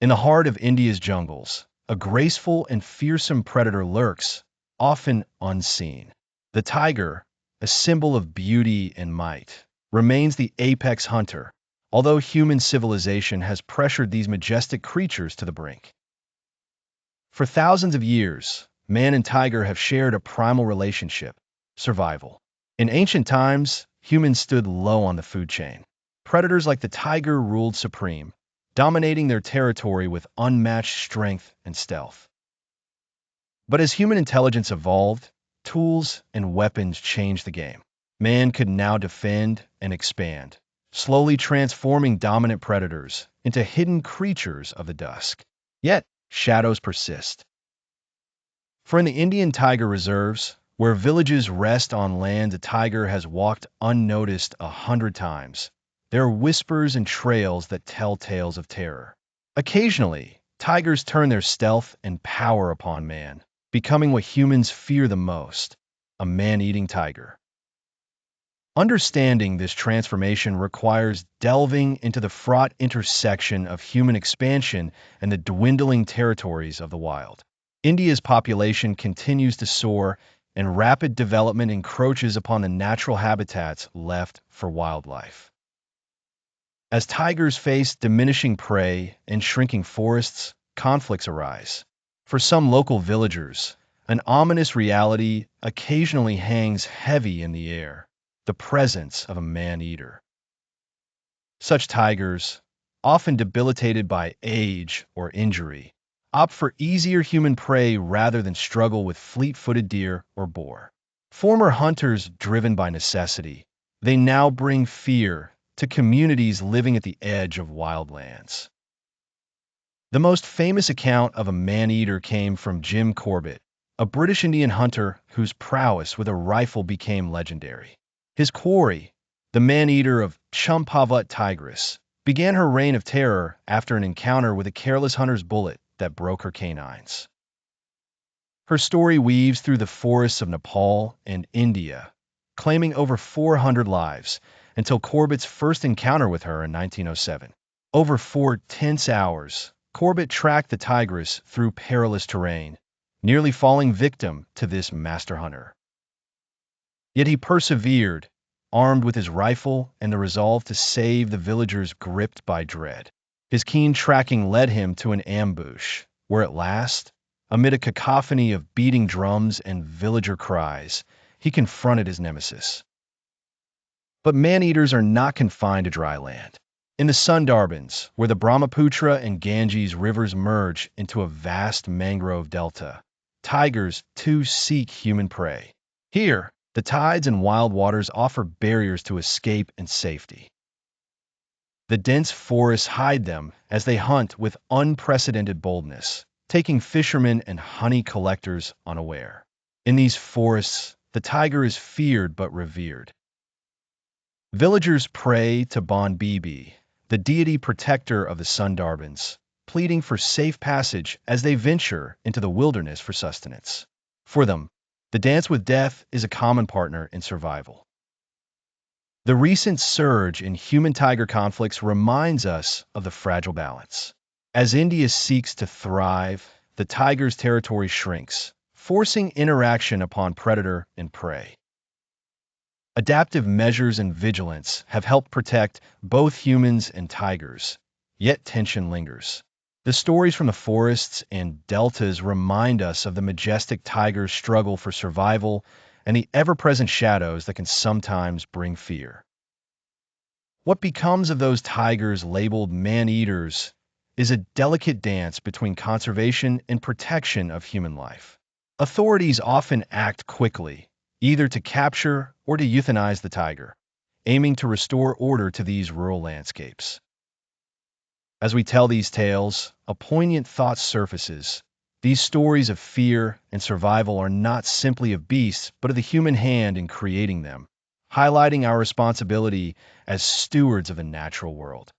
In the heart of India's jungles, a graceful and fearsome predator lurks, often unseen. The tiger, a symbol of beauty and might, remains the apex hunter, although human civilization has pressured these majestic creatures to the brink. For thousands of years, man and tiger have shared a primal relationship, survival. In ancient times, humans stood low on the food chain. Predators like the tiger ruled supreme, dominating their territory with unmatched strength and stealth. But as human intelligence evolved, tools and weapons changed the game. Man could now defend and expand, slowly transforming dominant predators into hidden creatures of the dusk. Yet, shadows persist. For in the Indian tiger reserves, where villages rest on land a tiger has walked unnoticed 100 times, there are whispers and trails that tell tales of terror. Occasionally, tigers turn their stealth and power upon man, becoming what humans fear the most, a man-eating tiger. Understanding this transformation requires delving into the fraught intersection of human expansion and the dwindling territories of the wild. India's population continues to soar, and rapid development encroaches upon the natural habitats left for wildlife. As tigers face diminishing prey and shrinking forests, conflicts arise. For some local villagers, an ominous reality occasionally hangs heavy in the air: the presence of a man-eater. Such tigers, often debilitated by age or injury, opt for easier human prey rather than struggle with fleet-footed deer or boar. Former hunters driven by necessity, they now bring fear to communities living at the edge of wildlands. The most famous account of a man-eater came from Jim Corbett, a British Indian hunter whose prowess with a rifle became legendary. His quarry, the man-eater of Champawat Tigris, began her reign of terror after an encounter with a careless hunter's bullet that broke her canines. Her story weaves through the forests of Nepal and India, claiming over 400 lives, until Corbett's first encounter with her in 1907. Over 4 tense hours, Corbett tracked the tigress through perilous terrain, nearly falling victim to this master hunter. Yet he persevered, armed with his rifle and the resolve to save the villagers gripped by dread. His keen tracking led him to an ambush, where at last, amid a cacophony of beating drums and villager cries, he confronted his nemesis. But man-eaters are not confined to dry land. In the Sundarbans, where the Brahmaputra and Ganges rivers merge into a vast mangrove delta, tigers too seek human prey. Here, the tides and wild waters offer barriers to escape and safety. The dense forests hide them as they hunt with unprecedented boldness, taking fishermen and honey collectors unaware. In these forests, the tiger is feared but revered. Villagers pray to Bon Bibi, the deity protector of the Sundarbans, pleading for safe passage as they venture into the wilderness for sustenance. For them, the dance with death is a common partner in survival. The recent surge in human-tiger conflicts reminds us of the fragile balance. As India seeks to thrive, the tiger's territory shrinks, forcing interaction upon predator and prey. Adaptive measures and vigilance have helped protect both humans and tigers, yet tension lingers. The stories from the forests and deltas remind us of the majestic tiger's struggle for survival and the ever-present shadows that can sometimes bring fear. What becomes of those tigers labeled man-eaters is a delicate dance between conservation and protection of human life. Authorities often act quickly, either to capture or to euthanize the tiger, aiming to restore order to these rural landscapes. As we tell these tales, a poignant thought surfaces. These stories of fear and survival are not simply of beasts, but of the human hand in creating them, highlighting our responsibility as stewards of the natural world.